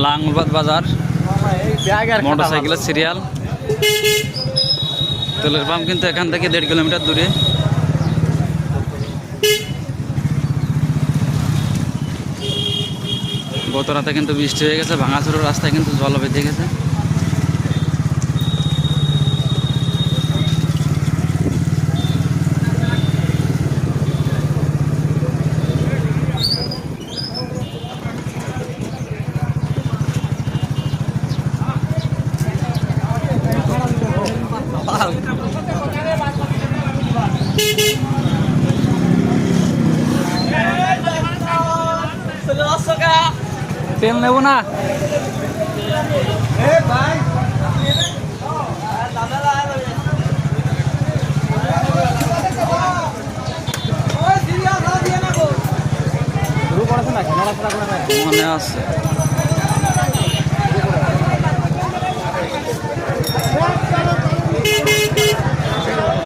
লাঙ্গলবাদ বাজার, মোটরসাইকেলের সিরিয়াল। তেলের পাম্প কিন্তু এখান থেকে 1.5 কিলোমিটার দূরে। গত রাতে কিন্তু বৃষ্টি হয়ে গেছে, ভাঙাচুরো রাস্তায় কিন্তু জল বেঁধে গেছে। তেল নেব না, মনে আছে।